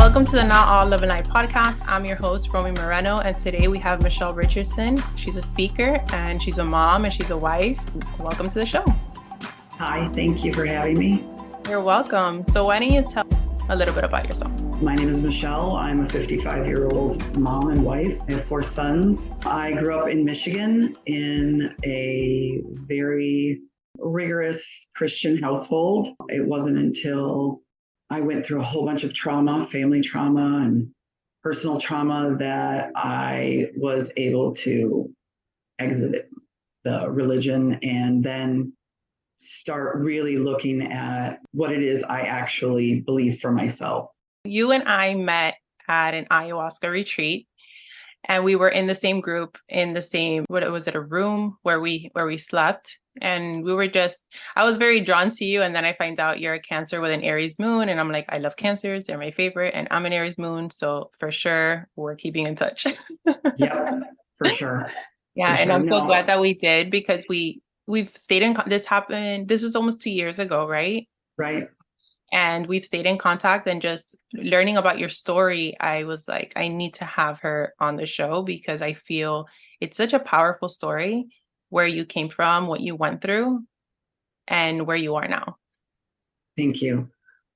Welcome to the Not All Love and Light podcast. I'm your host, Romy Moreno, and today we have Michele Richardson. She's a speaker, and she's a mom, and she's a wife. Welcome to the show. Hi, thank you for having me. You're welcome. So why don't you tell a little bit about yourself? My name is Michele. I'm a 55-year-old mom and wife. I have 4 sons. I grew up in Michigan in a very rigorous Christian household. It wasn't until I went through a whole bunch of trauma, family trauma and personal trauma, that I was able to exit the religion and then start really looking at what it is I actually believe for myself. You and I met at an ayahuasca retreat, and we were in the same group, in the same, a room where we slept. And we were I was very drawn to you. And then I find out you're a Cancer with an Aries moon. And I'm like, I love Cancers. They're my favorite. And I'm an Aries moon. So for sure, we're keeping in touch. Yep, for sure. Yeah. And I'm so glad that we did, because we've stayed in, this was almost 2 years ago, right? Right. And we've stayed in contact, and just learning about your story, I was like, I need to have her on the show, because I feel it's such a powerful story, where you came from, what you went through, and where you are now. Thank you.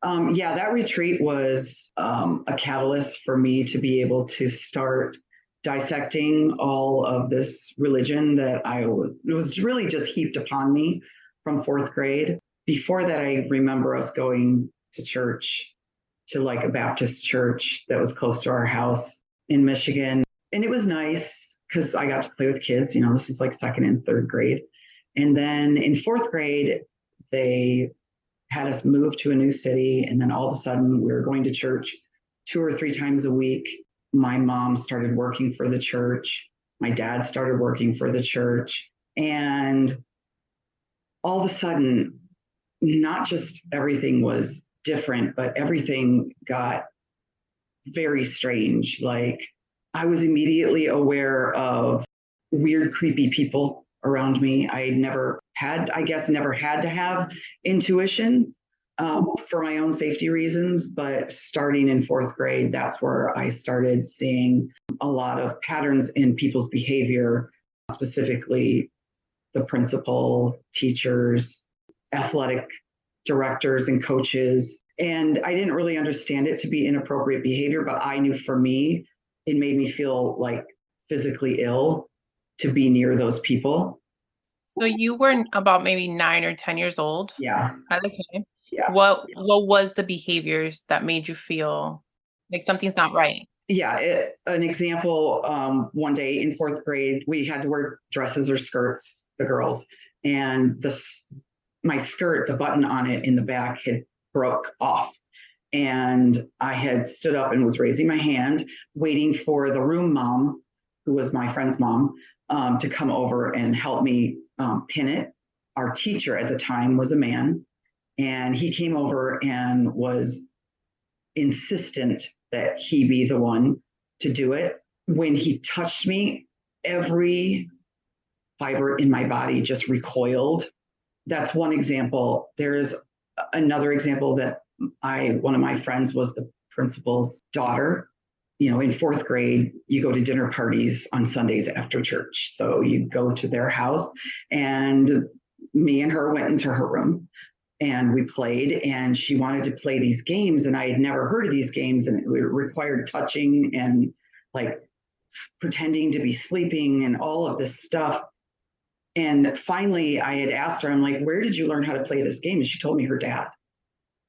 That retreat was a catalyst for me to be able to start dissecting all of this religion that it was really just heaped upon me from 4th grade. Before that, I remember us going to church, to like a Baptist church that was close to our house in Michigan. And it was nice because I got to play with kids. This is like 2nd and 3rd grade. And then in 4th grade, they had us move to a new city. And then all of a sudden, we were going to church 2 or 3 times a week. My mom started working for the church. My dad started working for the church. And all of a sudden, not just everything was different, but everything got very strange. Like, I was immediately aware of weird, creepy people around me. I never had to have intuition for my own safety reasons. But starting in 4th grade, that's where I started seeing a lot of patterns in people's behavior, specifically the principal, teachers, athletic directors and coaches. And I didn't really understand it to be inappropriate behavior, but I knew for me, it made me feel like physically ill to be near those people. So you were about maybe 9 or 10 years old. Yeah. At the time. Yeah. What was the behaviors that made you feel like something's not right? Yeah. An example, one day in 4th grade, we had to wear dresses or skirts, the girls, and my skirt, the button on it in the back had broke off. And I had stood up and was raising my hand, waiting for the room mom, who was my friend's mom, to come over and help me pin it. Our teacher at the time was a man, and he came over and was insistent that he be the one to do it. When he touched me, every fiber in my body just recoiled. That's one example. There's another example that one of my friends was the principal's daughter. In 4th grade, you go to dinner parties on Sundays after church. So you go to their house, and me and her went into her room and we played, and she wanted to play these games. And I had never heard of these games, and it required touching and like pretending to be sleeping and all of this stuff. And finally, I had asked her, I'm like, where did you learn how to play this game? And she told me her dad.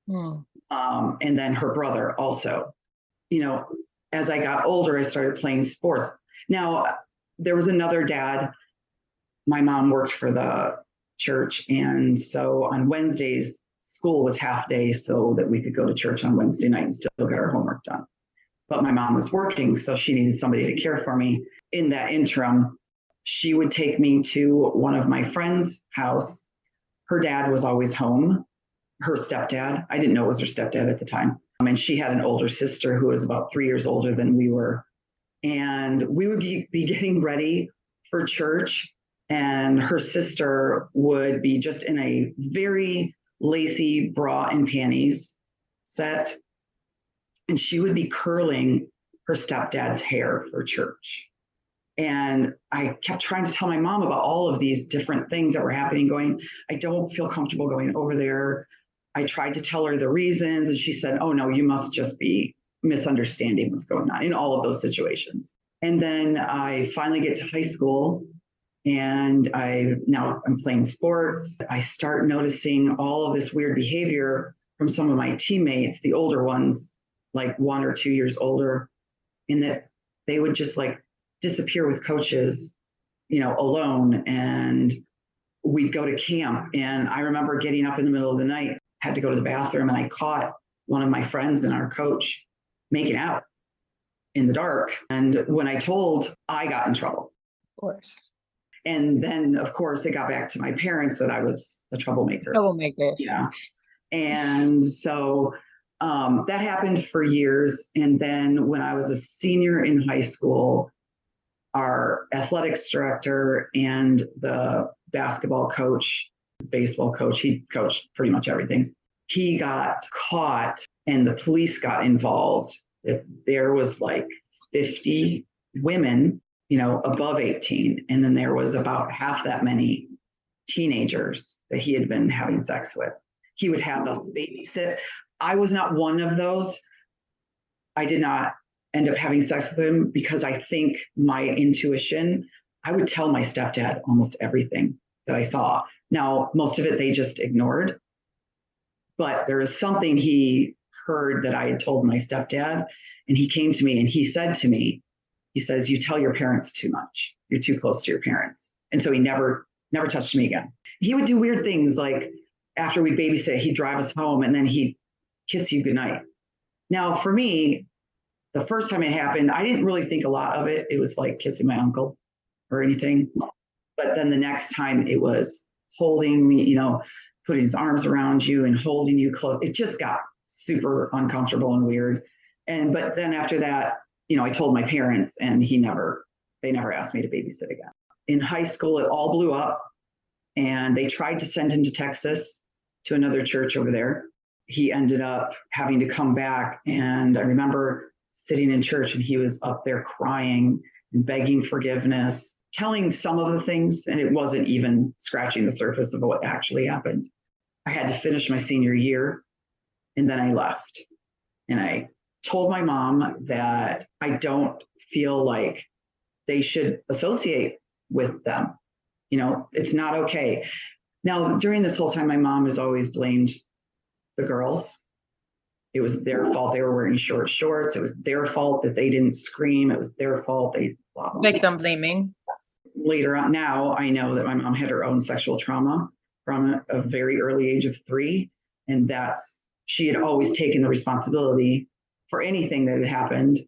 And then her brother also. As I got older, I started playing sports. Now, there was another dad. My mom worked for the church. And so on Wednesdays, school was half day so that we could go to church on Wednesday night and still get our homework done. But my mom was working, so she needed somebody to care for me. In that interim, she would take me to one of my friends' house. Her dad was always home, her stepdad. I didn't know it was her stepdad at the time. And she had an older sister who was about 3 years older than we were. And we would be getting ready for church, and her sister would be just in a very lacy bra and panties set. and she would be curling her stepdad's hair for church. And I kept trying to tell my mom about all of these different things that were happening, going, I don't feel comfortable going over there. I tried to tell her the reasons, and she said, oh, no, you must just be misunderstanding what's going on in all of those situations. And then I finally get to high school, and I'm playing sports. I start noticing all of this weird behavior from some of my teammates, the older ones, like 1 or 2 years older, in that they would just like disappear with coaches, alone. And we'd go to camp. And I remember getting up in the middle of the night, had to go to the bathroom, and I caught one of my friends and our coach making out in the dark. And when I told, I got in trouble. Of course. And then, of course, it got back to my parents that I was the troublemaker. Yeah. And so that happened for years. And then when I was a senior in high school, our athletics director and the basketball coach, baseball coach, he coached pretty much everything. He got caught and the police got involved. There was like 50 women, above 18. And then there was about half that many teenagers that he had been having sex with. He would have us babysit. I was not one of those. I did not end up having sex with him because I think my intuition, I would tell my stepdad almost everything that I saw. Now, most of it they just ignored, but there was something he heard that I had told my stepdad, and he came to me and he said to me, he says, you tell your parents too much. You're too close to your parents. And so he never touched me again. He would do weird things like after we babysit, he'd drive us home and then he'd kiss you goodnight. Now, for me, the first time it happened, I didn't really think a lot of it. It was like kissing my uncle or anything. But then the next time it was holding me, putting his arms around you and holding you close. It just got super uncomfortable and weird. But then after that, I told my parents, and they never asked me to babysit again. In high school, it all blew up, and they tried to send him to Texas to another church over there. He ended up having to come back, and I remember sitting in church, and he was up there crying and begging forgiveness, telling some of the things, and it wasn't even scratching the surface of what actually happened. I had to finish my senior year, and then I left. And I told my mom that I don't feel like they should associate with them. It's not okay. Now, during this whole time, my mom has always blamed the girls. It was their fault they were wearing short shorts. It was their fault that they didn't scream. It was their fault they blah, blah, Victim blaming. Later on, now I know that my mom had her own sexual trauma from a very early age of 3. And she had always taken the responsibility for anything that had happened.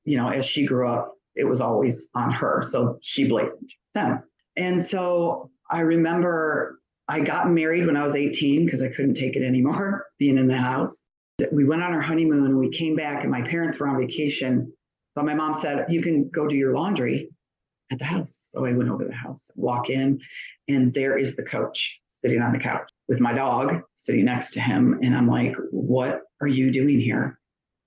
As she grew up, it was always on her. So she blamed them. And so I remember I got married when I was 18 because I couldn't take it anymore being in the house. We went on our honeymoon and we came back and my parents were on vacation, but my mom said, you can go do your laundry at the house. So I went over to the house, walk in, and there is the coach sitting on the couch with my dog sitting next to him. And I'm like, what are you doing here?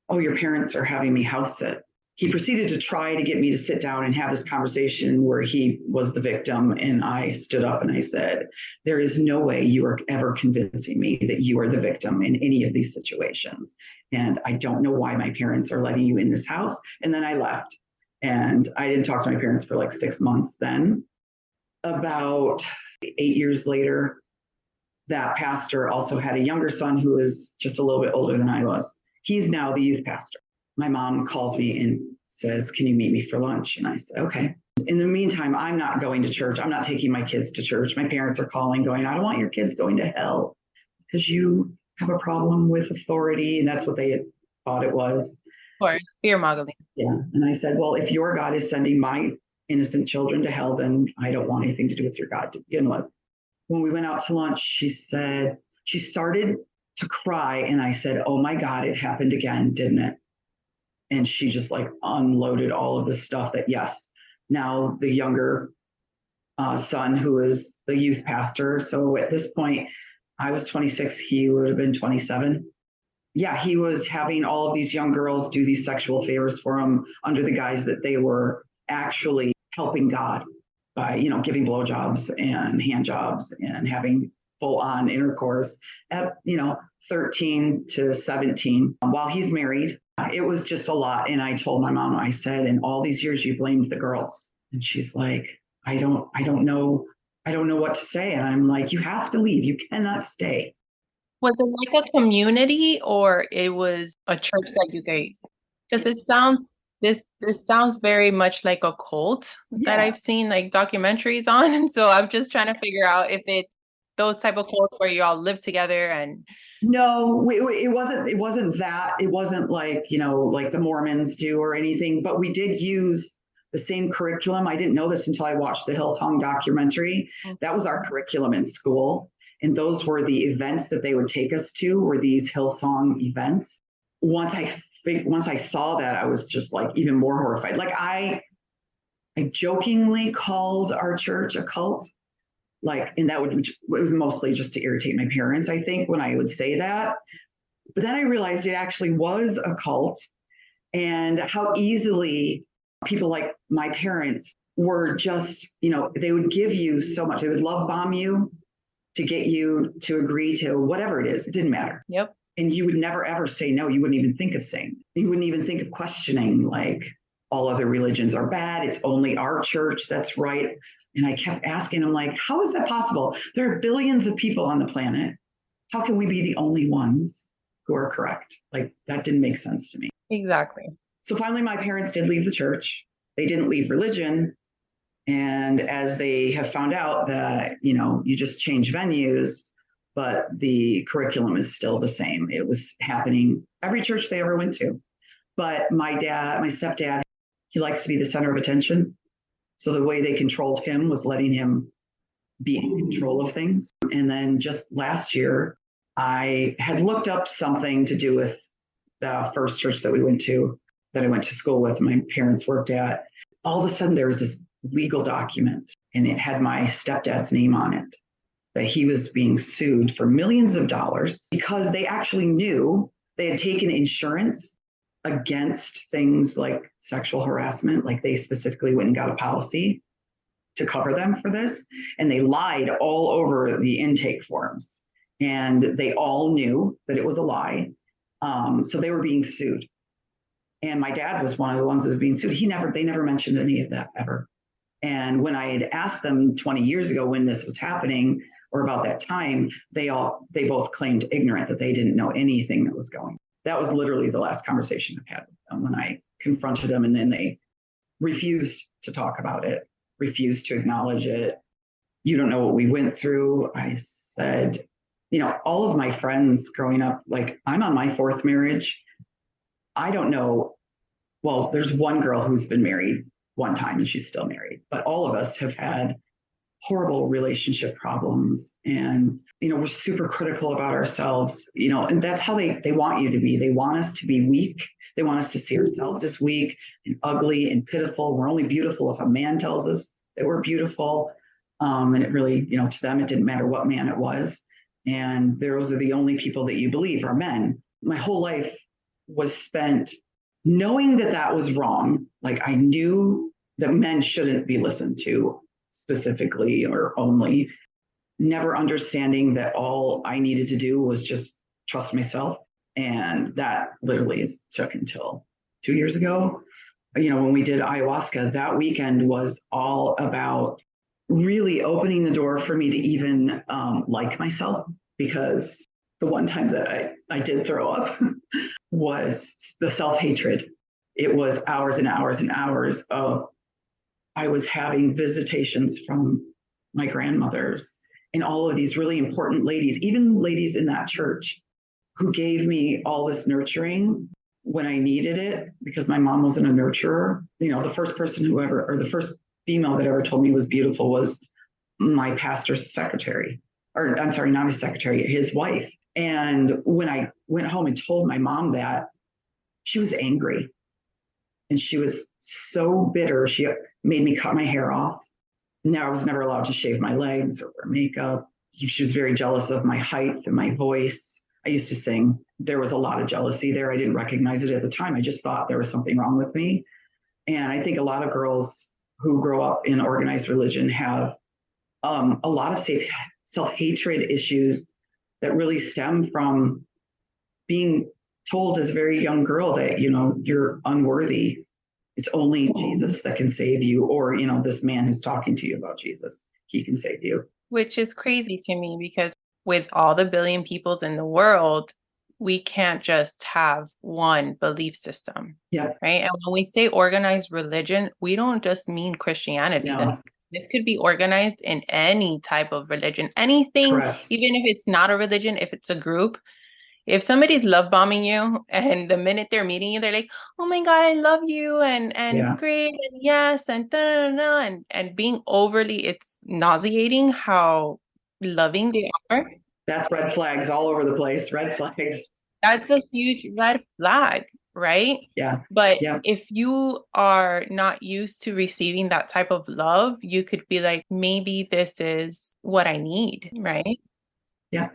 Oh, your parents are having me house sit. He proceeded to try to get me to sit down and have this conversation where he was the victim. And I stood up and I said, there is no way you are ever convincing me that you are the victim in any of these situations. And I don't know why my parents are letting you in this house. And then I left. And I didn't talk to my parents for like 6 months then. About 8 years later, that pastor also had a younger son who was just a little bit older than I was. He's now the youth pastor. My mom calls me and says, can you meet me for lunch? And I said, okay. In the meantime, I'm not going to church. I'm not taking my kids to church. My parents are calling, going, I don't want your kids going to hell because you have a problem with authority. And that's what they had thought it was. Of course, fear mongering. Yeah. And I said, well, if your God is sending my innocent children to hell, then I don't want anything to do with your God to begin with. When we went out to lunch, she said, she started to cry. And I said, oh my God, it happened again, didn't it? And she just like unloaded all of this stuff that, yes, now the younger son who is the youth pastor. So at this point, I was 26, he would have been 27. yeah, he was having all of these young girls do these sexual favors for him under the guise that they were actually helping God by, giving blowjobs and hand jobs and having full on intercourse at, 13 to 17 while he's married. It was just a lot. And I told my mom, I said, in all these years, you blamed the girls. And she's like, I don't know. I don't know what to say. And I'm like, you have to leave. You cannot stay. Was it like a community or it was a church that you gave? Because this sounds very much like a cult that Yeah. I've seen like documentaries on. And so I'm just trying to figure out if it's those type of cults where you all live together and No, it wasn't. It wasn't that. It wasn't like like the Mormons do or anything. But we did use the same curriculum. I didn't know this until I watched the Hillsong documentary. That was our curriculum in school, and those were the events that they would take us to. Were these Hillsong events? Once I saw that, I was just like even more horrified. Like I jokingly called our church a cult, and it was mostly just to irritate my parents, I think, when I would say that. But then I realized it actually was a cult, and how easily people like my parents were just, they would give you so much. They would love bomb you to get you to agree to whatever it is. It didn't matter. yep. And you would never ever say no. You wouldn't even think of saying. You wouldn't even think of questioning, like, all other religions are bad. It's only our church that's right. And I kept asking him, like, how is that possible? There are billions of people on the planet. How can we be the only ones who are correct? Like, that didn't make sense to me. Exactly. So finally, my parents did leave the church. They didn't leave religion. And as they have found out that, you just change venues, but the curriculum is still the same. It was happening every church they ever went to. But my stepdad, he likes to be the center of attention. So the way they controlled him was letting him be in control of things. And then just last year, I had looked up something to do with the first church that I went to school with, my parents worked at. All of a sudden, there was this legal document, and it had my stepdad's name on it, that he was being sued for millions of dollars because they actually knew they had taken insurance against things like sexual harassment. Like, they specifically went and got a policy to cover them for this. And they lied all over the intake forms. And they all knew that it was a lie. So they were being sued. And my dad was one of the ones that was being sued. They never mentioned any of that ever. And when I had asked them 20 years ago when this was happening, or about that time, they both claimed ignorant, that they didn't know anything that was going on. That was literally the last conversation I've had with them, when I confronted them, and then they refused to talk about it, refused to acknowledge it. You don't know what we went through. I said, all of my friends growing up, like, I'm on my fourth marriage. I don't know. Well, there's one girl who's been married one time and she's still married, but all of us have had horrible relationship problems, and we're super critical about ourselves, and that's how they want you to be. They want us to be weak. They want us to see ourselves as weak and ugly and pitiful. We're only beautiful if a man tells us that we're beautiful, and it really, to them, it didn't matter what man it was, and those are the only people that you believe are men. My whole life was spent knowing that that was wrong. Like, I knew that men shouldn't be listened to specifically or only, never understanding that all I needed to do was just trust myself. And that literally took until 2 years ago. When we did ayahuasca, that weekend was all about really opening the door for me to even like myself, because the one time that I did throw up was the self-hatred. It was hours and hours and hours of, I was having visitations from my grandmothers and all of these really important ladies, even ladies in that church, who gave me all this nurturing when I needed it, because my mom wasn't a nurturer. The first person the first female that ever told me was beautiful was my pastor's secretary, or I'm sorry, not his secretary, his wife. And when I went home and told my mom that, she was angry. And she was so bitter. She made me cut my hair off. Now, I was never allowed to shave my legs or wear makeup. She was very jealous of my height and my voice. I used to sing. There was a lot of jealousy there. I didn't recognize it at the time. I just thought there was something wrong with me. And I think a lot of girls who grow up in organized religion have a lot of self-hatred issues that really stem from being told as a very young girl that, you're unworthy. It's only Jesus that can save you, or, this man who's talking to you about Jesus, he can save you. Which is crazy to me because with all the billion peoples in the world, we can't just have one belief system. Yeah. Right. And when we say organized religion, we don't just mean Christianity. No. Like, this could be organized in any type of religion, anything, Correct. even if it's not a religion, if it's a group. If somebody's love bombing you and the minute they're meeting you, they're like, oh my God, I love you and Yeah. great and yes and da, da, da, da, and being overly, it's nauseating how loving they are. That's red flags all over the place. Red flags. That's a huge red flag, right? Yeah. But Yeah. if you are not used to receiving that type of love, you could be like, maybe this is what I need, right? Yeah.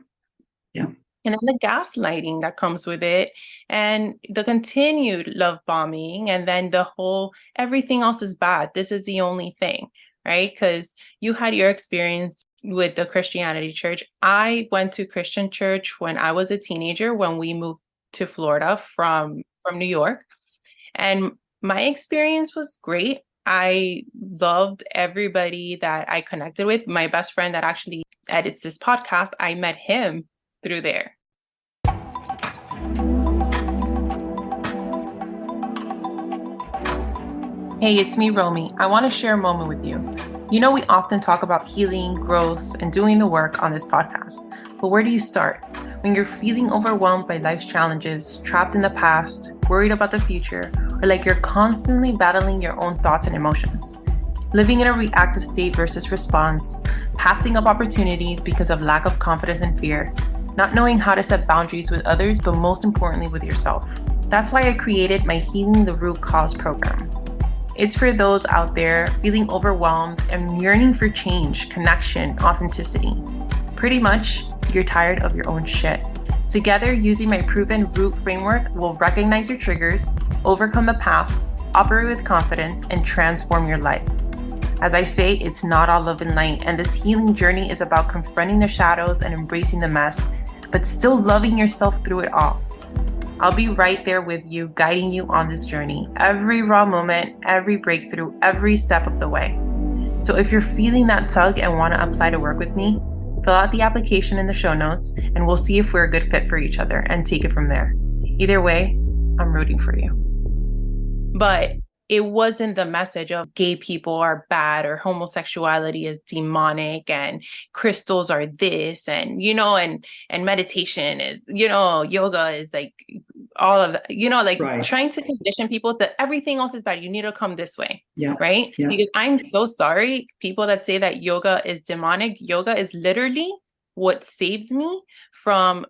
Yeah. And then the gaslighting that comes with it, and the continued love bombing, and then the whole everything else is bad. This is the only thing, right? Because you had your experience with the Christianity church. I went to Christian church when I was a teenager, when we moved to Florida from New York. And my experience was great. I loved everybody that I connected with. My best friend that actually edits this podcast, I met him through there. Hey, it's me, Romy. I want to share a moment with you. You know, we often talk about healing, growth, and doing the work on this podcast. But where do you start? When you're feeling overwhelmed by life's challenges, trapped in the past, worried about the future, or like you're constantly battling your own thoughts and emotions. Living in a reactive state versus response, passing up opportunities because of lack of confidence and fear, not knowing how to set boundaries with others, but most importantly with yourself. That's why I created my Healing the Root Cause program. It's for those out there feeling overwhelmed and yearning for change, connection, authenticity. Pretty much, you're tired of your own shit. Together, using my proven root framework, we'll recognize your triggers, overcome the past, operate with confidence, and transform your life. As I say, it's not all love and light, and this healing journey is about confronting the shadows and embracing the mess, but still loving yourself through it all. I'll be right there with you, guiding you on this journey, every raw moment, every breakthrough, every step of the way. So if you're feeling that tug and want to apply to work with me, fill out the application in the show notes, and we'll see if we're a good fit for each other and take it from there. Either way, I'm rooting for you. But it wasn't the message of gay people are bad or homosexuality is demonic and crystals are this and, and meditation is, yoga is like all of that, like Right. Trying to condition people that everything else is bad. You need to come this way. Yeah. Right. Yeah. Because I'm so sorry. People that say that yoga is demonic, yoga is literally what saves me from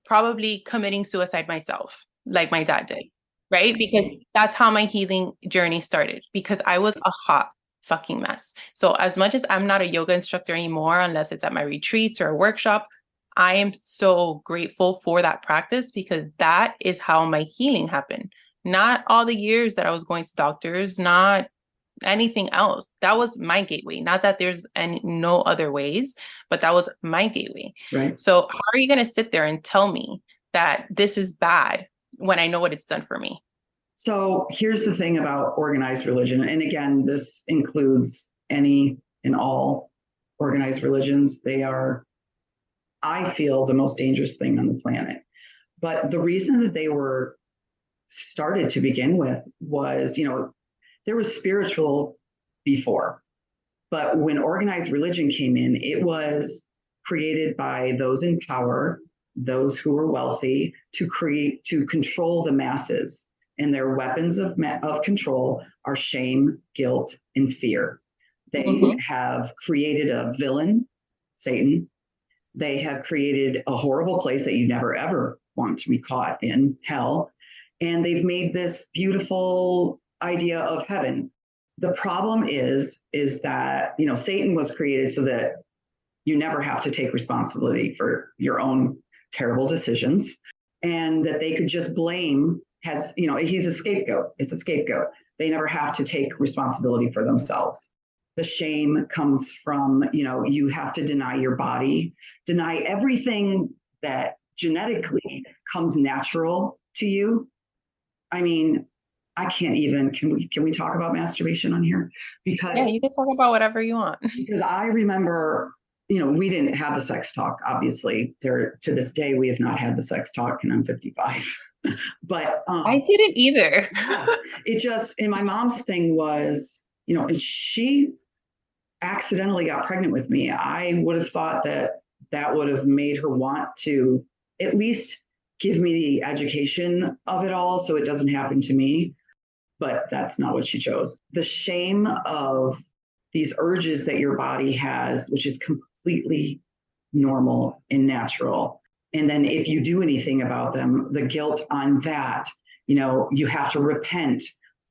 probably committing suicide myself, like my dad did. Right? Because that's how my healing journey started, because I was a hot fucking mess. So as much as I'm not a yoga instructor anymore, unless it's at my retreats or a workshop, I am so grateful for that practice, because that is how my healing happened. Not all the years that I was going to doctors, not anything else. That was my gateway. Not that there's no other ways, but that was my gateway. Right. So how are you going to sit there and tell me that this is bad when I know what it's done for me? So here's the thing about organized religion. And again, this includes any and all organized religions. They are, I feel, the most dangerous thing on the planet. But the reason that they were started to begin with was, there was spiritual before. But when organized religion came in, it was created by those in power, those who were wealthy, to control the masses. And their weapons of control are shame, guilt, and fear. They have created a villain, Satan. They have created a horrible place that you never, ever want to be caught in, hell. And they've made this beautiful idea of heaven. The problem is that, Satan was created so that you never have to take responsibility for your own terrible decisions, and that they could just blame, he's a scapegoat. It's a scapegoat. They never have to take responsibility for themselves. The shame comes from, you have to deny your body, deny everything that genetically comes natural to you. I mean, I can't even, can we talk about masturbation on here? Because Yeah, you can talk about whatever you want. Because I remember, we didn't have the sex talk, obviously. To this day, we have not had the sex talk, and I'm 55. But I didn't either. It just, and my mom's thing was, and she accidentally got pregnant with me. I would have thought that would have made her want to at least give me the education of it all so it doesn't happen to me. But that's not what she chose. The shame of these urges that your body has, which is completely normal and natural. And then if you do anything about them, the guilt on that, you have to repent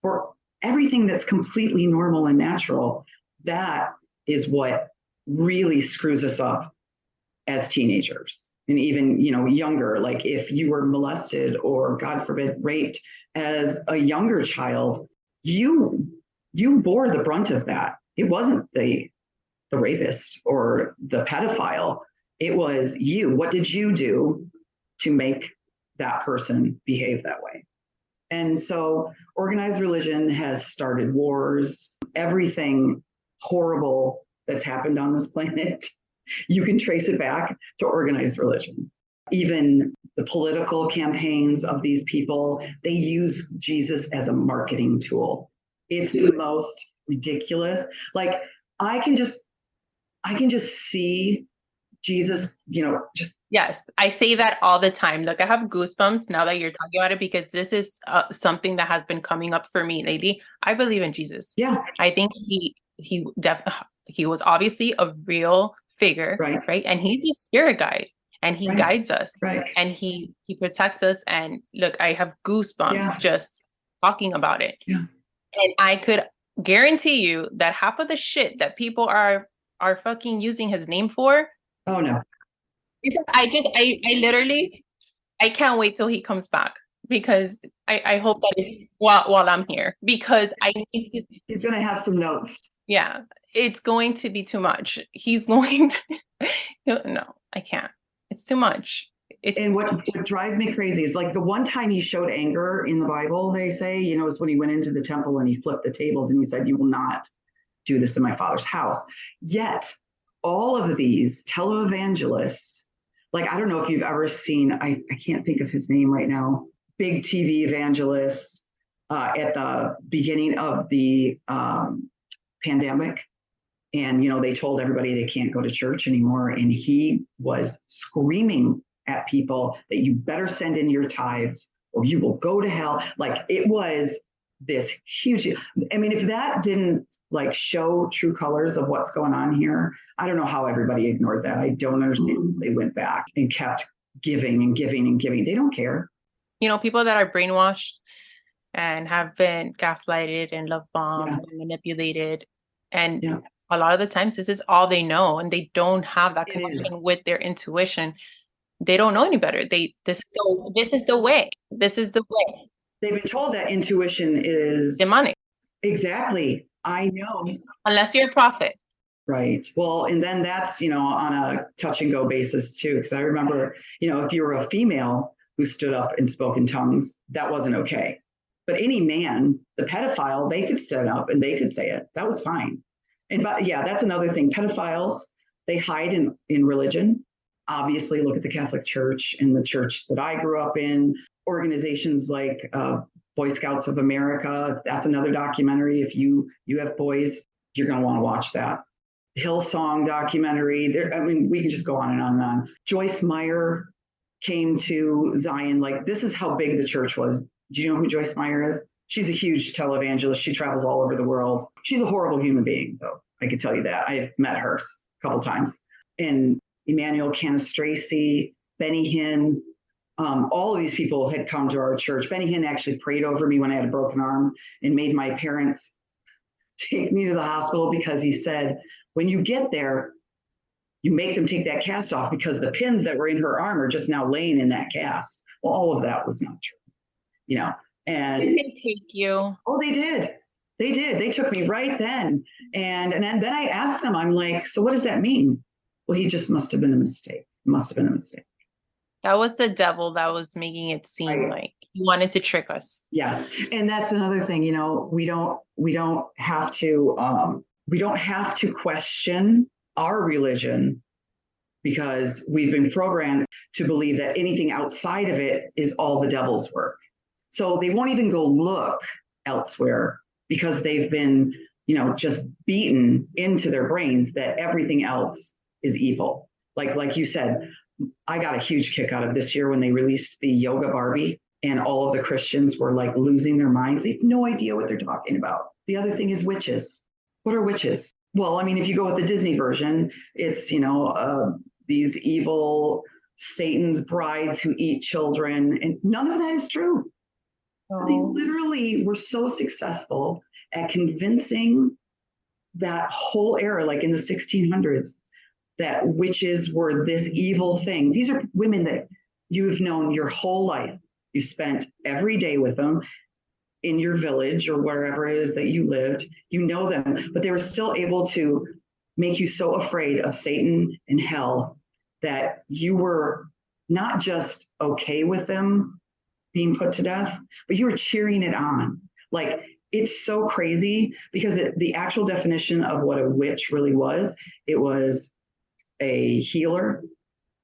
for everything that's completely normal and natural. That is what really screws us up as teenagers. And even, younger, like if you were molested or, God forbid, raped as a younger child, you bore the brunt of that. It wasn't the rapist or the pedophile. It was you. What did you do to make that person behave that way? And so organized religion has started wars. Everything horrible that's happened on this planet, you can trace it back to organized religion. Even the political campaigns of these people, they use Jesus as a marketing tool. It's the most ridiculous. Like I can just see Jesus, just. Yes, I say that all the time. Look, I have goosebumps now that you're talking about it, because this is something that has been coming up for me lately. I believe in Jesus. Yeah. I think he was obviously a real figure, right? And he's a spirit guide, and he guides us, and he protects us. And look, I have goosebumps just talking about it. Yeah. And I could guarantee you that half of the shit that people are fucking using his name for. Oh no. I literally, I can't wait till he comes back, because I hope that it's while I'm here, because I think he's going to have some notes. Yeah, it's going to be too much. He's going to, no, I can't. It's too much. And what drives me crazy is like the one time he showed anger in the Bible, they say, is when he went into the temple and he flipped the tables and he said, "You will not do this in my Father's house." Yet all of these televangelists, like, I don't know if you've ever seen, I can't think of his name right now, big TV evangelists at the beginning of the pandemic. And, they told everybody they can't go to church anymore. And he was screaming at people that you better send in your tithes or you will go to hell. Like, it was this huge, if that didn't show true colors of what's going on here, I don't know how everybody ignored that. I don't understand. They went back and kept giving and giving and giving. They don't care. People that are brainwashed and have been gaslighted and love bombed and manipulated. And a lot of the times this is all they know, and they don't have that connection with their intuition. They don't know any better. This is the way. This is the way. They've been told that intuition is demonic. Exactly. I know. Unless you're a prophet. Right. Well, and then that's, on a touch and go basis too. Because I remember, if you were a female who stood up and spoke in tongues, that wasn't okay. But any man, the pedophile, they could stand up and they could say it. That was fine. And that's another thing. Pedophiles, they hide in religion. Obviously, look at the Catholic Church and the church that I grew up in. Organizations like Boy Scouts of America. That's another documentary. If you have boys, you're going to want to watch that. Hillsong documentary. We can just go on and on and on. Joyce Meyer came to Zion. This is how big the church was. Do you know who Joyce Meyer is? She's a huge televangelist. She travels all over the world. She's a horrible human being, though. I can tell you that. I've met her a couple times. And Emmanuel Canastraci, Benny Hinn, all of these people had come to our church. Benny Hinn actually prayed over me when I had a broken arm and made my parents take me to the hospital because he said, when you get there, you make them take that cast off because the pins that were in her arm are just now laying in that cast. Well, all of that was not true, you know. And did they take you? Oh, they did. They did. They took me right then. And then I asked them, I'm like, so what does that mean? Well, he just must have been a mistake. Must have been a mistake. That was the devil that was making it seem like he wanted to trick us. Yes. And that's another thing, you know, we don't have to question our religion because we've been programmed to believe that anything outside of it is all the devil's work. So they won't even go look elsewhere because they've been, you know, just beaten into their brains that everything else is evil. Like you said, I got a huge kick out of this year when they released the yoga Barbie and all of the Christians were like losing their minds. They have no idea what they're talking about. The other thing is witches. What are witches? Well, I mean, if you go with the Disney version, it's, you know, these evil Satan's brides who eat children, and none of that is true. Oh. They literally were so successful at convincing that whole era, like in the 1600s, that witches were this evil thing. These are women that you've known your whole life. You spent every day with them in your village or wherever it is that you lived. You know them, but they were still able to make you so afraid of Satan and hell that you were not just okay with them being put to death, but you were cheering it on. Like, it's so crazy because the actual definition of what a witch really was, it was a healer,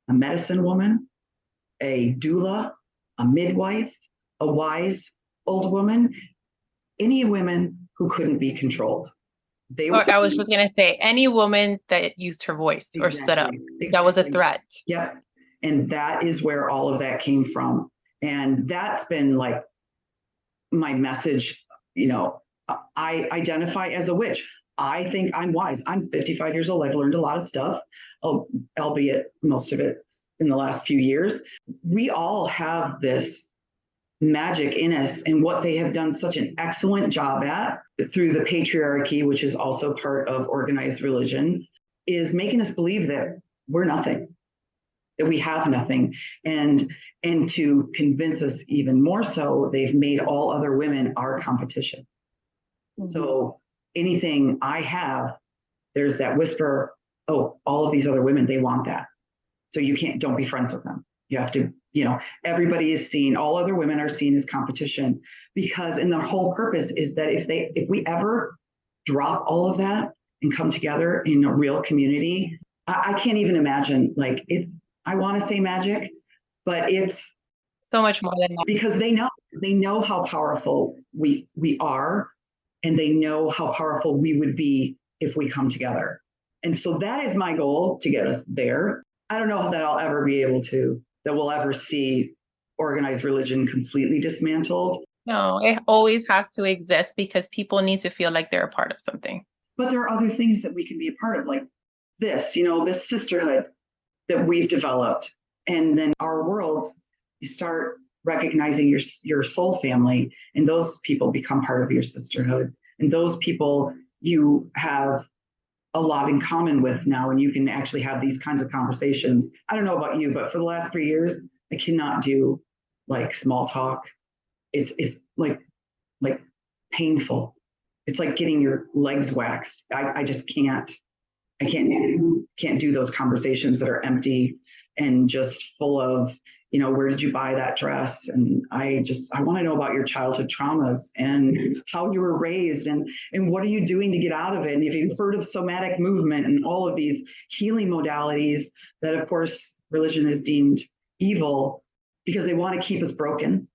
a medicine woman, a doula, a midwife, a wise old woman, any women who couldn't be controlled. I was just going to say, any woman that used her voice or stood up, that was a threat. Yep. And that is where all of that came from. And that's been like my message, you know, I identify as a witch. I think I'm wise. I'm 55 years old. I've learned a lot of stuff, albeit most of it in the last few years. We all have this magic in us, and what they have done such an excellent job at through the patriarchy, which is also part of organized religion, is making us believe that we're nothing, that we have nothing. And to convince us even more so, they've made all other women our competition. Mm-hmm. So anything I have, there's that whisper, oh, all of these other women, they want that. So don't be friends with them. You have to, you know, everybody is seen, all other women are seen as competition, because, and the whole purpose is that if we ever drop all of that and come together in a real community, I can't even imagine, like, I want to say magic, but it's so much more than that. Because they know how powerful we are, and they know how powerful we would be if we come together. And so that is my goal, to get us there. I don't know that I'll ever be able to, that we'll ever see organized religion completely dismantled. No, it always has to exist because people need to feel like they're a part of something. But there are other things that we can be a part of, like this, you know, this sisterhood that we've developed. And then our worlds, you start recognizing your soul family, and those people become part of your sisterhood. And those people you have a lot in common with now, and you can actually have these kinds of conversations. I don't know about you, but for the last 3 years, I cannot do like small talk. It's like painful. It's like getting your legs waxed. I just can't. I can't do those conversations that are empty and just full of, you know, where did you buy that dress? And I want to know about your childhood traumas and how you were raised, and what are you doing to get out of it? And if you've heard of somatic movement and all of these healing modalities that, of course, religion is deemed evil because they want to keep us broken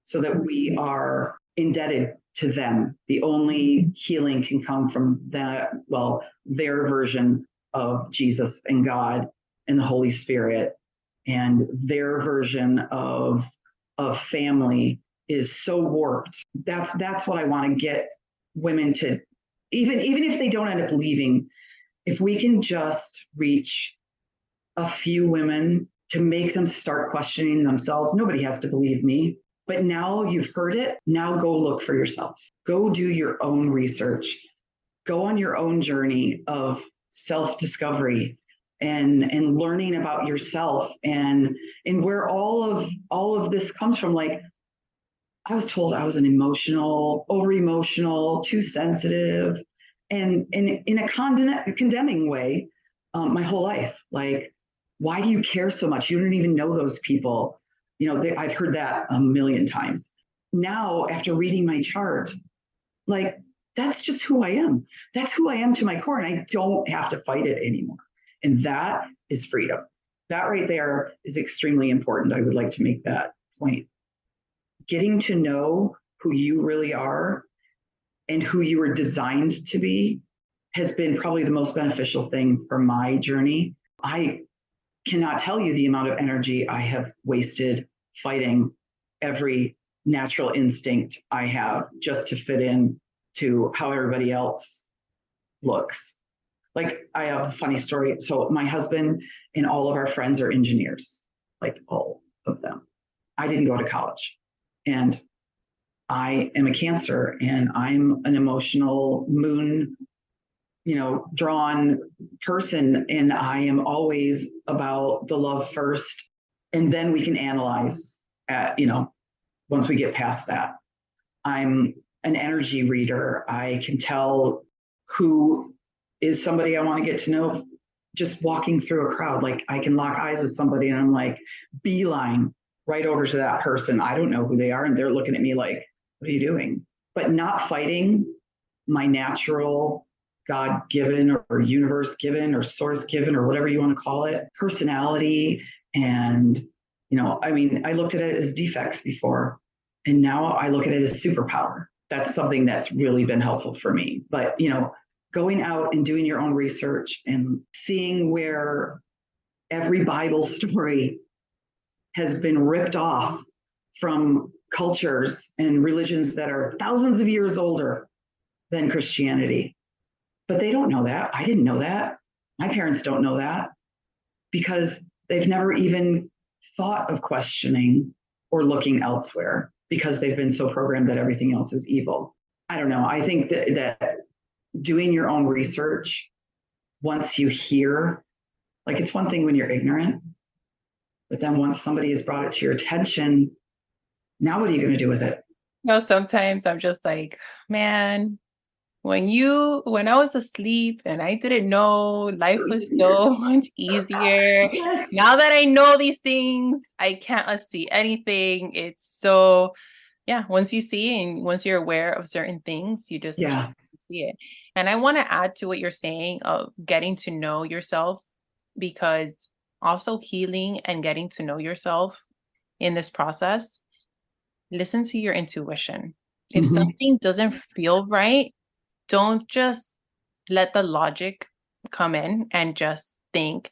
so that we are indebted to them. The only healing can come from that, well, their version of Jesus and God and the Holy Spirit. And their version of family is so warped. That's what I want to get women to, even if they don't end up leaving, if we can just reach a few women to make them start questioning themselves. Nobody has to believe me, but now you've heard it. Now go look for yourself. Go do your own research. Go on your own journey of self-discovery. and learning about yourself and where all of this comes from. Like, I was told I was an over emotional, too sensitive, and in a condemning way, my whole life. Like, why do you care so much? You don't even know those people. I've heard that a million times. Now, after reading my chart, like, that's just who I am. That's who I am to my core, and I don't have to fight it anymore. And that is freedom. That right there is extremely important. I would like to make that point. Getting to know who you really are and who you were designed to be has been probably the most beneficial thing for my journey. I cannot tell you the amount of energy I have wasted fighting every natural instinct I have just to fit in to how everybody else looks. Like, I have a funny story. So my husband and all of our friends are engineers, like all of them. I didn't go to college, and I am a Cancer, and I'm an emotional moon, drawn person. And I am always about the love first. And then we can analyze once we get past that. I'm an energy reader. I can tell who is somebody I want to get to know just walking through a crowd. Like, I can lock eyes with somebody and I'm like, beeline right over to that person. I don't know who they are, and they're looking at me like, what are you doing? But not fighting my natural God-given or universe-given or source-given or whatever you want to call it, personality. And, I looked at it as defects before, and now I look at it as superpower. That's something that's really been helpful for me. But, going out and doing your own research and seeing where every Bible story has been ripped off from cultures and religions that are thousands of years older than Christianity. But they don't know that. I didn't know that. My parents don't know that, because they've never even thought of questioning or looking elsewhere, because they've been so programmed that everything else is evil. I don't know. I think that doing your own research, once you hear, like, it's one thing when you're ignorant, but then once somebody has brought it to your attention, now what are you going to do with it? Sometimes I'm just like, man, when I was asleep and I didn't know, life was so much easier. Yes. Now that I know these things, I can't unsee anything. It's so, yeah, once you see and once you're aware of certain things, you just see it. And I want to add to what you're saying of getting to know yourself, because also healing and getting to know yourself in this process, listen to your intuition. If something doesn't feel right, don't just let the logic come in and just think,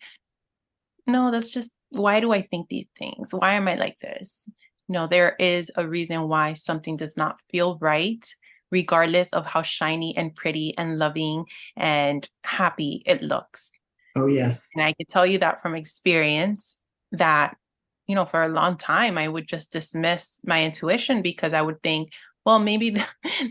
no, that's just, why do I think these things? Why am I like this? No, there is a reason why something does not feel right, regardless of how shiny and pretty and loving and happy it looks. Oh, yes. And I can tell you that from experience that, for a long time, I would just dismiss my intuition because I would think, well, maybe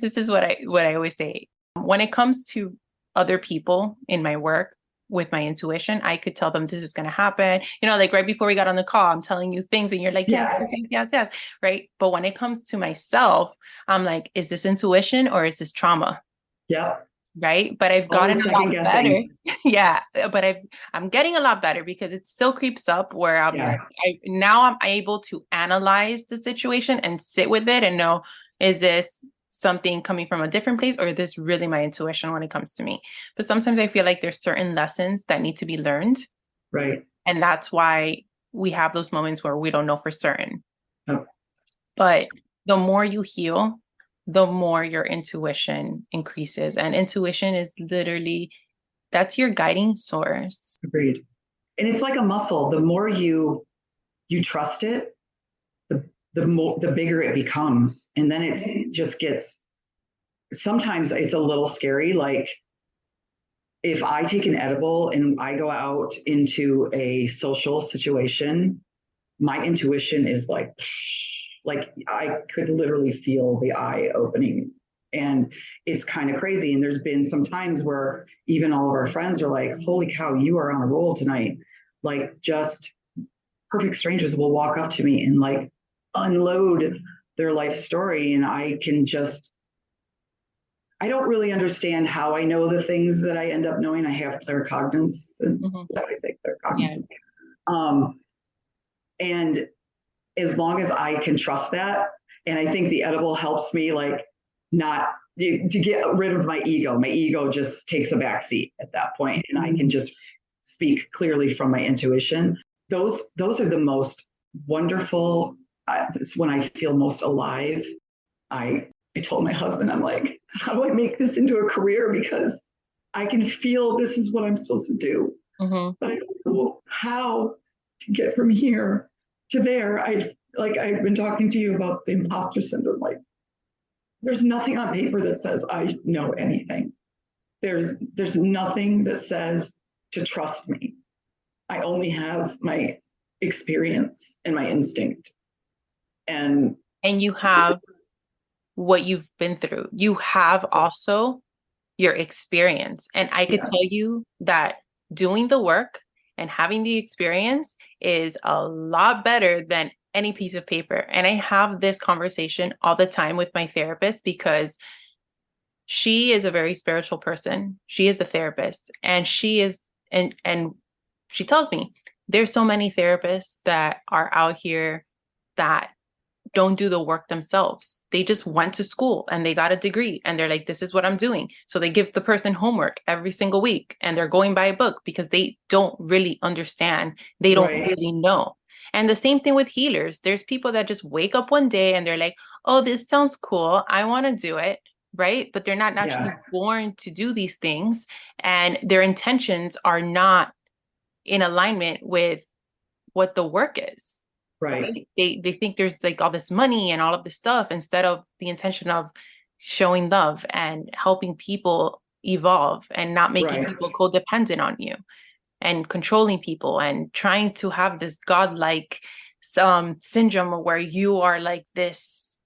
this is what I always say. When it comes to other people in my work with my intuition, I could tell them this is going to happen. Like right before we got on the call, I'm telling you things and you're like, yes, right? But when it comes to myself, I'm like, is this intuition or is this trauma? Yeah. Right. But I've gotten a lot better. Yeah. But I'm getting a lot better, because it still creeps up where I'm now I'm able to analyze the situation and sit with it and know, is this something coming from a different place, or is this really my intuition when it comes to me? But sometimes I feel like there's certain lessons that need to be learned. Right. And that's why we have those moments where we don't know for certain. Oh. But the more you heal, the more your intuition increases. And intuition is literally, that's your guiding source. Agreed. And it's like a muscle. The more you trust it, the bigger it becomes. And then it just gets, sometimes it's a little scary. Like, if I take an edible and I go out into a social situation, my intuition is like I could literally feel the eye opening And it's kind of crazy. And there's been some times where even all of our friends are like, holy cow, you are on a roll tonight. Like, just perfect strangers will walk up to me and like unload their life story. And I can just, I don't really understand how I know the things that I end up knowing. I have claircognizance. That I say claircognizance. Yeah. And as long as I can trust that, and I think the edible helps me like not to get rid of my ego. My ego just takes a back seat at that point, and I can just speak clearly from my intuition. Those are the most wonderful. It's when I feel most alive. I told my husband, I'm like, how do I make this into a career? Because I can feel this is what I'm supposed to do, but I don't know how to get from here to there. I've been talking to you about the imposter syndrome. Like, there's nothing on paper that says I know anything. There's nothing that says to trust me. I only have my experience and my instinct. And you have what you've been through. You have also your experience. And I could tell you that doing the work and having the experience is a lot better than any piece of paper. And I have this conversation all the time with my therapist because she is a very spiritual person. She is a therapist, and she is, and she tells me there's so many therapists that are out here that don't do the work themselves. They just went to school and they got a degree and they're like, this is what I'm doing. So they give the person homework every single week and they're going by a book because they don't really understand. They don't really know. And the same thing with healers. There's people that just wake up one day and they're like, oh, this sounds cool. I want to do it. Right. But they're not naturally born to do these things. And their intentions are not in alignment with what the work is. Right. They think there's like all this money and all of this stuff instead of the intention of showing love and helping people evolve and not making people codependent on you and controlling people and trying to have this godlike syndrome where you are like this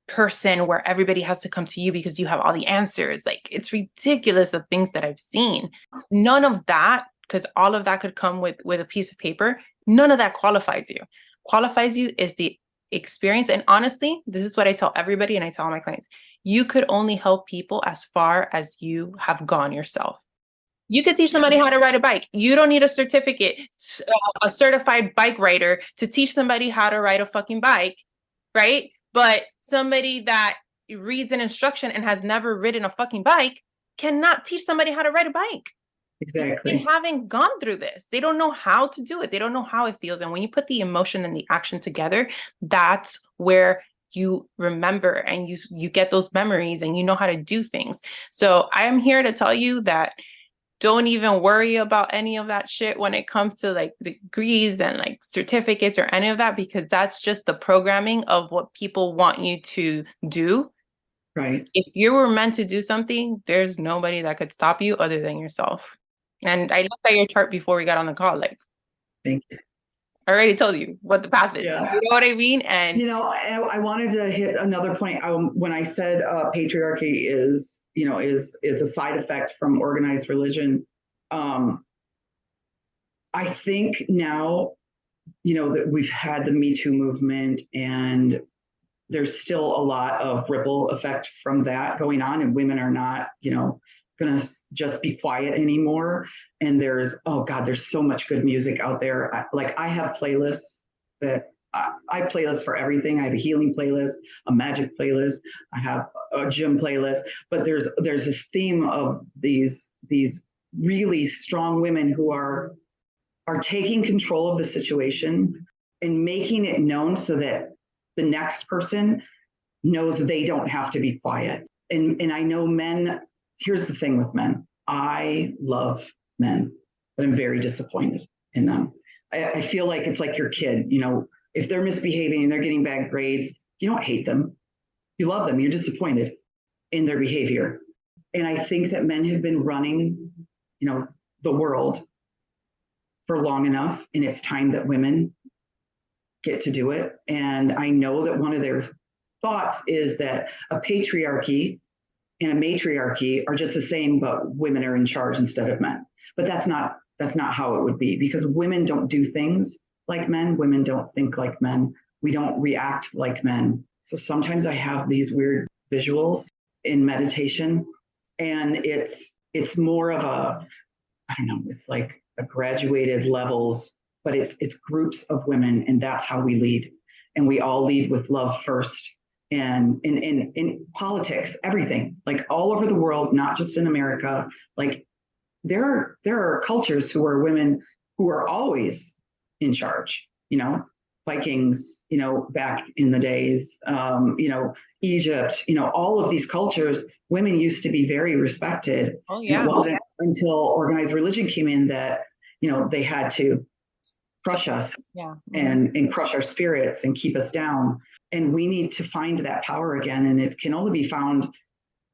person where everybody has to come to you because you have all the answers. Like, it's ridiculous, the things that I've seen. None of that, because all of that could come with a piece of paper. None of that qualifies you. Qualifies you is the experience. And honestly, this is what I tell everybody and I tell my clients. You could only help people as far as you have gone yourself. You could teach somebody how to ride a bike. You don't need a certificate, a certified bike rider to teach somebody how to ride a fucking bike, right? But somebody that reads an instruction and has never ridden a fucking bike cannot teach somebody how to ride a bike. Exactly. They haven't gone through this. They don't know how to do it. They don't know how it feels. And when you put the emotion and the action together, that's where you remember and you get those memories and you know how to do things. So I am here to tell you that don't even worry about any of that shit when it comes to like degrees and like certificates or any of that, because that's just the programming of what people want you to do. Right. If you were meant to do something, there's nobody that could stop you other than yourself. And I looked at your chart before we got on the call. Like, thank you. I already told you what the path is. Yeah. You know what I mean? And I wanted to hit another point. When I said patriarchy is a side effect from organized religion, I think now, that we've had the Me Too movement and there's still a lot of ripple effect from that going on, and women are not, going to just be quiet anymore. And there's so much good music out there. I have playlists that I playlist for everything. I have a healing playlist, a magic playlist. I have a gym playlist. But there's this theme of these really strong women who are taking control of the situation and making it known so that the next person knows they don't have to be quiet. And I know men. Here's the thing with men. I love men, but I'm very disappointed in them. I feel like it's like your kid, if they're misbehaving and they're getting bad grades, you don't hate them. You love them. You're disappointed in their behavior. And I think that men have been running, the world for long enough, and it's time that women get to do it. And I know that one of their thoughts is that a patriarchy and a matriarchy are just the same, but women are in charge instead of men. But that's not how it would be, because women don't do things like men. Women don't think like men. We don't react like men. So sometimes I have these weird visuals in meditation, and it's more of a, I don't know, it's like a graduated levels, but it's groups of women, and that's how we lead. And we all lead with love first. And in politics, everything, like all over the world, not just in America, like there are cultures who are women who are always in charge, Vikings, back in the days, Egypt, all of these cultures, women used to be very respected. Oh And it yeah. wasn't until organized religion came in that, they had to crush us Yeah. and crush our spirits and keep us down. And we need to find that power again. And it can only be found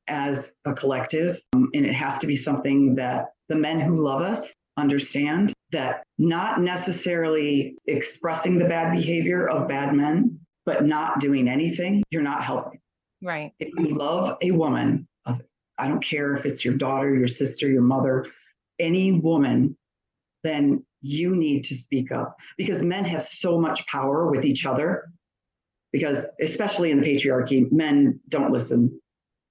as a collective. And it has to be something that the men who love us understand, that not necessarily expressing the bad behavior of bad men, but not doing anything, you're not helping. Right. If you love a woman, I don't care if it's your daughter, your sister, your mother, any woman, then you need to speak up, because men have so much power with each other. Because especially in the patriarchy, men don't listen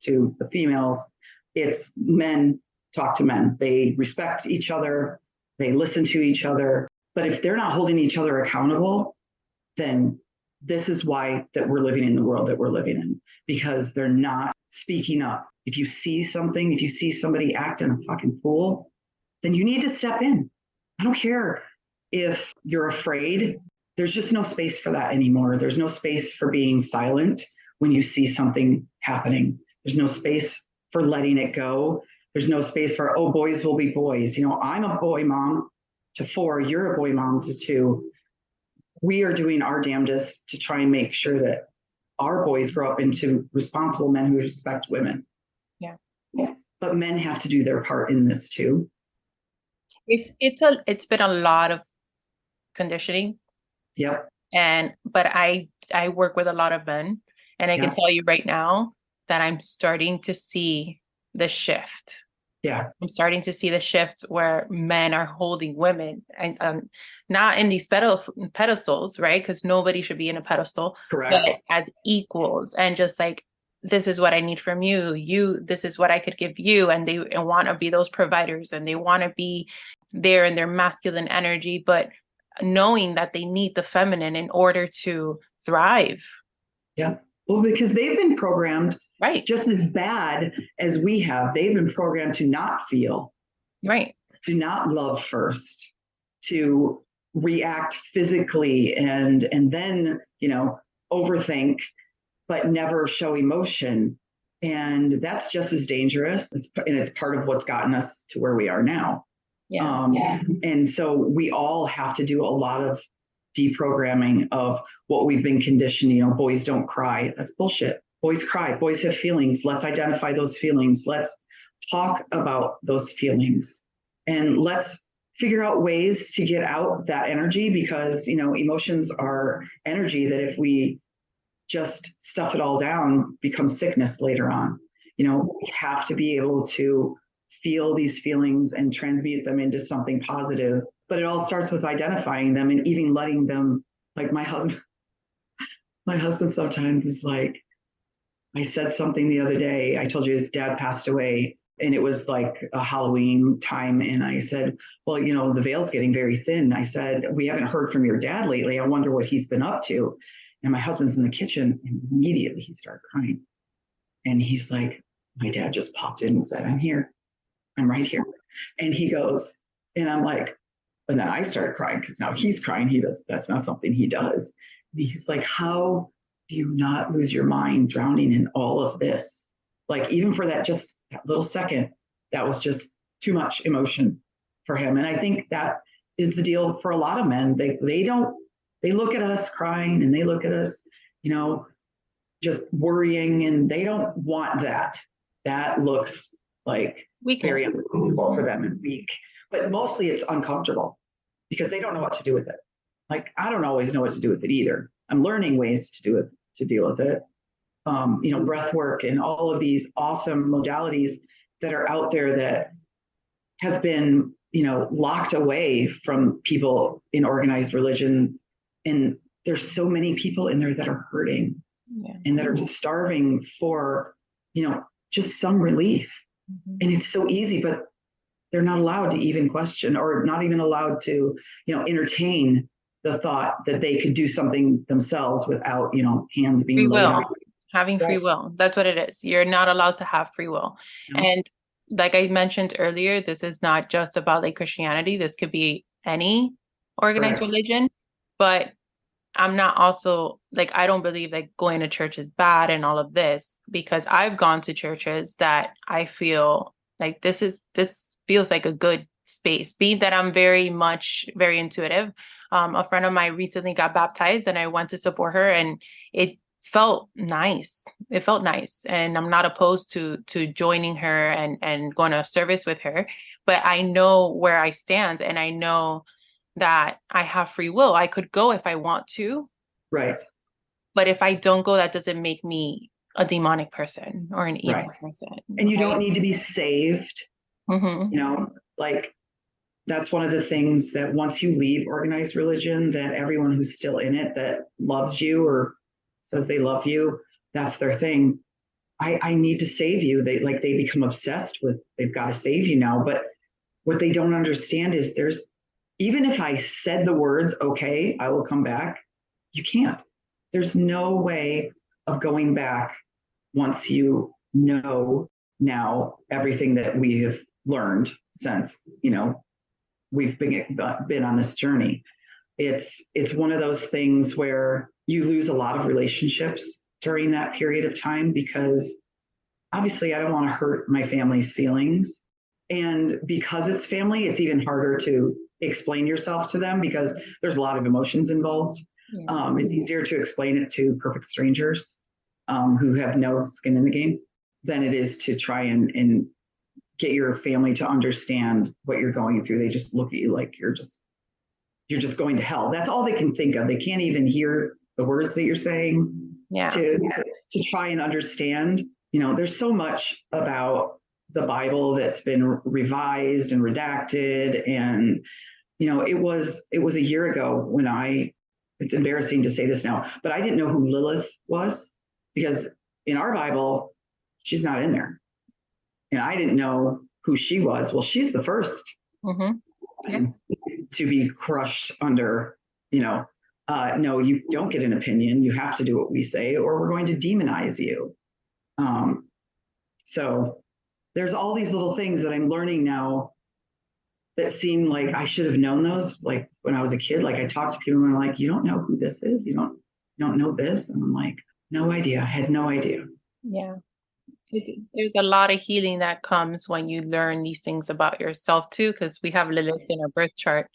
to the females. It's men talk to men. They respect each other. They listen to each other. But if they're not holding each other accountable, then this is why that we're living in the world that we're living in, because they're not speaking up. If you see something, if you see somebody acting a fucking fool, then you need to step in. I don't care if you're afraid. There's just no space for that anymore. There's no space for being silent when you see something happening. There's no space for letting it go. There's no space for, oh, boys will be boys. I'm a boy mom to 4, you're a boy mom to 2. We are doing our damnedest to try and make sure that our boys grow up into responsible men who respect women. Yeah. But men have to do their part in this too. It's been a lot of conditioning. Yep. But I work with a lot of men, and I can tell you right now that I'm starting to see the shift. Yeah. I'm starting to see the shift where men are holding women, and not in these pedestals, right? Because nobody should be in a pedestal. Correct. But as equals, and just like, this is what I need from you, this is what I could give you. And they want to be those providers, and they want to be there in their masculine energy, but knowing that they need the feminine in order to thrive. Yeah. Well, because they've been programmed Right. just as bad as we have. They've been programmed to not feel, right, to not love first, to react physically and then, overthink, but never show emotion. And that's just as dangerous. And it's part of what's gotten us to where we are now. Yeah. And so we all have to do a lot of deprogramming of what we've been conditioned. Boys don't cry. That's bullshit. Boys cry. Boys have feelings. Let's identify those feelings. Let's talk about those feelings. And let's figure out ways to get out that energy, because, emotions are energy that if we just stuff it all down, becomes sickness later on. We have to be able to feel these feelings and transmute them into something positive. But it all starts with identifying them and even letting them, like my husband sometimes is like, I said something the other day. I told you his dad passed away, and it was like a Halloween time. And I said, well, the veil's getting very thin. I said, we haven't heard from your dad lately. I wonder what he's been up to. And my husband's in the kitchen, and immediately he started crying. And he's like, my dad just popped in and said, I'm here. I'm right here. And he goes, and I'm like, and then I started crying, because now he's crying. That's not something he does. And he's like, how do you not lose your mind drowning in all of this? Like, even for that little second, that was just too much emotion for him. And I think that is the deal for a lot of men. They look at us crying, and they look at us, just worrying, and they don't want that. That looks like weakness. Very uncomfortable for them and weak. But mostly it's uncomfortable because they don't know what to do with it. Like, I don't always know what to do with it either. I'm learning ways to deal with it. breath work and all of these awesome modalities that are out there that have been, locked away from people in organized religion. And there's so many people in there that are hurting and that are starving for, just some relief. And it's so easy, but they're not allowed to even question or not even allowed to, entertain the thought that they could do something themselves without, hands being Free laid will. on. Having free will. That's what it is. You're not allowed to have free will. No. And like I mentioned earlier, this is not just about like Christianity. This could be any organized Correct. religion. But I'm not also like, I don't believe like going to church is bad and all of this, because I've gone to churches that I feel like this feels like a good space. Being that I'm very intuitive. A friend of mine recently got baptized and I went to support her, and it felt nice. It felt nice. And I'm not opposed to joining her and going to a service with her, but I know where I stand and I know that I have free will. I could go if I want to. Right. But if I don't go, that doesn't make me a demonic person or an evil person. And you don't need to be saved. Like that's one of the things that once you leave organized religion, that everyone who's still in it that loves you or says they love you, that's their thing. I need to save you. They become obsessed with, they've got to save you now. But what they don't understand is even if I said the words, okay, I will come back, you can't. There's no way of going back once you know now everything that we have learned since, we've been on this journey. It's one of those things where you lose a lot of relationships during that period of time, because obviously I don't want to hurt my family's feelings. And because it's family, it's even harder to explain yourself to them because there's a lot of emotions involved. Yeah. It's easier to explain it to perfect strangers who have no skin in the game than it is to try and get your family to understand what you're going through. They just look at you like you're just going to hell. That's all they can think of. They can't even hear the words that you're saying to try and understand. There's so much about the Bible that's been revised and redacted. And, it was a year ago when it's embarrassing to say this now, but I didn't know who Lilith was, because in our Bible, she's not in there. And I didn't know who she was. Well, she's the first to be crushed under, no, you don't get an opinion. You have to do what we say, or we're going to demonize you. So there's all these little things that I'm learning now that seem like I should have known those, like when I was a kid. Like I talk to people and I'm like, you don't know who this is? You don't know this? And I'm like, no idea. I had no idea. Yeah. There's a lot of healing that comes when you learn these things about yourself too, because we have Lilith in our birth chart.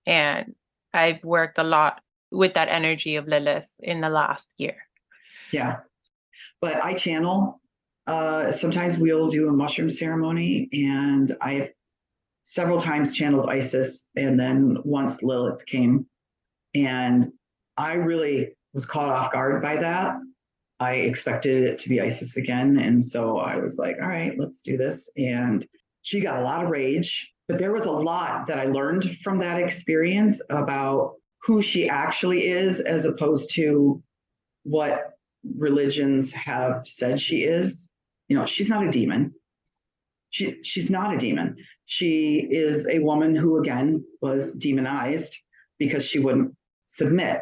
And I've worked a lot with that energy of Lilith in the last year. Yeah. But I channel. Sometimes we'll do a mushroom ceremony, and I've several times channeled Isis, and then once Lilith came, and I really was caught off guard by that. I expected it to be Isis again, and so I was like, all right, let's do this. And she got a lot of rage, but there was a lot that I learned from that experience about who she actually is, as opposed to what religions have said she is. She's not a demon. She's not a demon. She is a woman who, again, was demonized because she wouldn't submit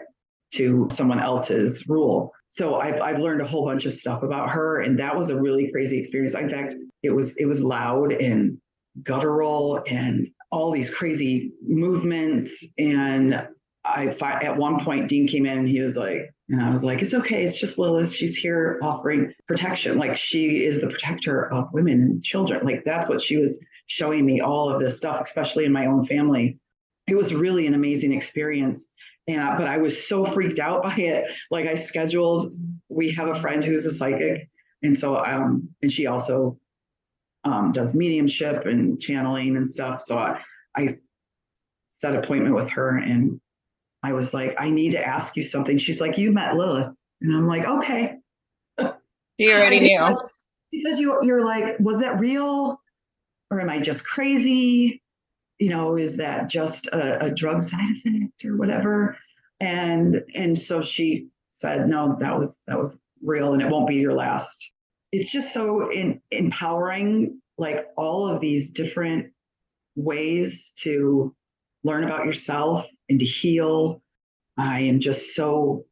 to someone else's rule. So I've learned a whole bunch of stuff about her, and that was a really crazy experience. In fact, it was loud and guttural and all these crazy movements. And at one point, Dean came in and he was like, and I was like, it's okay. It's just Lilith. She's here offering protection. Like, she is the protector of women and children. Like, that's what she was showing me, all of this stuff, especially in my own family. It was really an amazing experience. But I was so freaked out by it. Like, we have a friend who's a psychic. And so, and she also does mediumship and channeling and stuff. So I set an appointment with her, and I was like, I need to ask you something. She's like, you met Lilith. And I'm like, okay. She already I just knew. like, because you're like, was that real? Or am I just crazy? Is that just a drug side effect or whatever? And so she said, no, that was real, and it won't be your last. It's just so empowering, like all of these different ways to learn about yourself and to heal. I am just so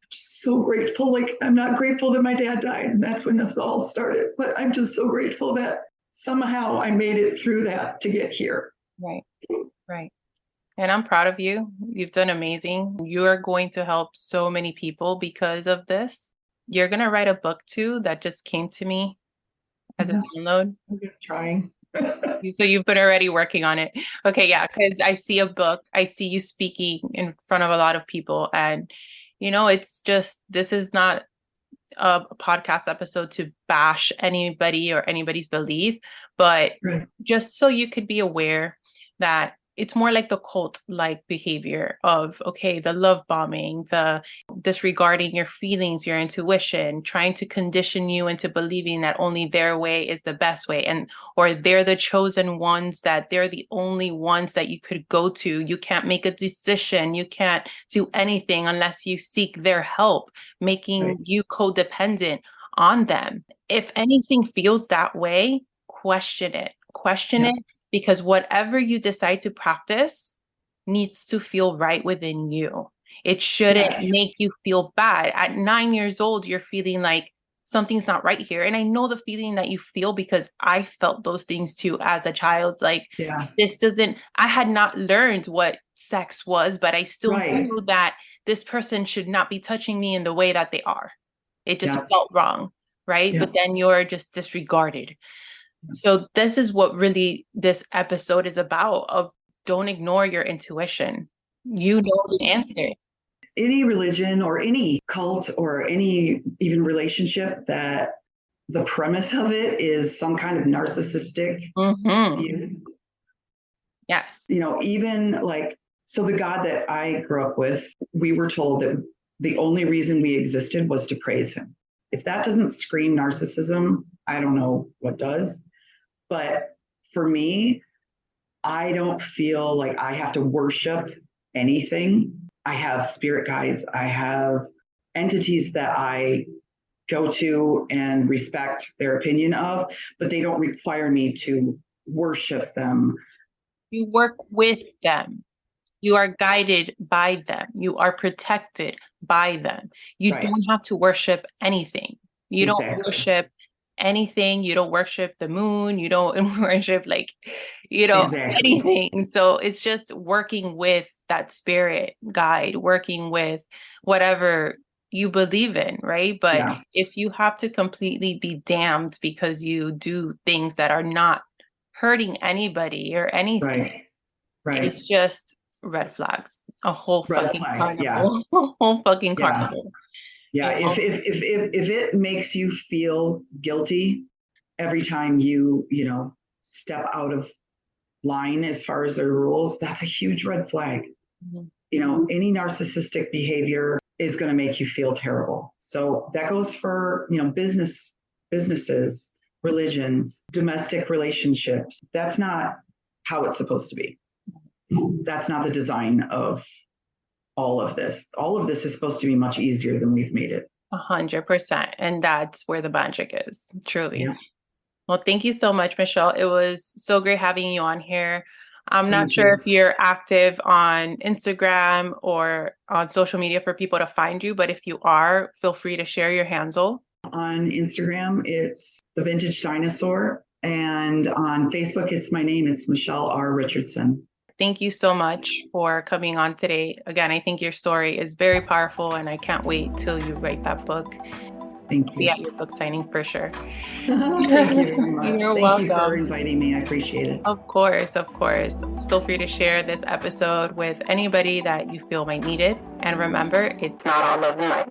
grateful. Like, I'm not grateful that my dad died, and that's when this all started, but I'm just so grateful that somehow I made it through that to get here. Right. Right. And I'm proud of you. You've done amazing. You are going to help so many people because of this. You're going to write a book too. That just came to me as a download. I'm trying. So you've been already working on it. Okay, yeah, because I see a book. I see you speaking in front of a lot of people. And, it's just, this is not a podcast episode to bash anybody or anybody's belief, but Right. just so you could be aware that it's more like the cult-like behavior of, okay, the love bombing, the disregarding your feelings, your intuition, trying to condition you into believing that only their way is the best way, or they're the chosen ones, that they're the only ones that you could go to. You can't make a decision. You can't do anything unless you seek their help, making you codependent on them. If anything feels that way, question it. Question it, because whatever you decide to practice needs to feel right within you. It shouldn't make you feel bad. At 9 years old, you're feeling like something's not right here. And I know the feeling that you feel because I felt those things too as a child. Like, I had not learned what sex was, but I still knew that this person should not be touching me in the way that they are. It just felt wrong, right? But then you're just disregarded. So this is what really this episode is about, of don't ignore your intuition. You know the answer. Any religion or any cult or any even relationship that the premise of it is some kind of narcissistic view. Yes. Even like, so the God that I grew up with, we were told that the only reason we existed was to praise him. If that doesn't scream narcissism, I don't know what does. But for me, I don't feel like I have to worship anything. I have spirit guides. I have entities that I go to and respect their opinion of, but they don't require me to worship them. You work with them. You are guided by them. You are protected by them. You don't have to worship anything. You don't worship anything. You don't worship the moon. You don't worship anything. So it's just working with that spirit guide, working with whatever you believe in, right? But if you have to completely be damned because you do things that are not hurting anybody or anything, it's just red flags. A whole fucking carnival. A whole fucking carnival. If it makes you feel guilty every time you step out of line as far as their rules, that's a huge red flag. Any narcissistic behavior is going to make you feel terrible. So that goes for businesses, religions, domestic relationships. That's not how it's supposed to be. That's not the design of all of this. All of this is supposed to be much easier than we've made it. 100%. And that's where the magic is, truly. Well, thank you so much, Michelle. It was so great having you on here. I'm not sure if you're active on Instagram or on social media for people to find you, but if you are, feel free to share your handle. On Instagram, it's The Vintage Dinosaur. And on Facebook, it's my name. It's Michele R. Richardson. Thank you so much for coming on today. Again, I think your story is very powerful, and I can't wait till you write that book. Thank you. Be at your book signing for sure. Thank you very much. You're Thank welcome. you for inviting me. I appreciate it. Of course, of course. Feel free to share this episode with anybody that you feel might need it. And remember, it's not all love and light.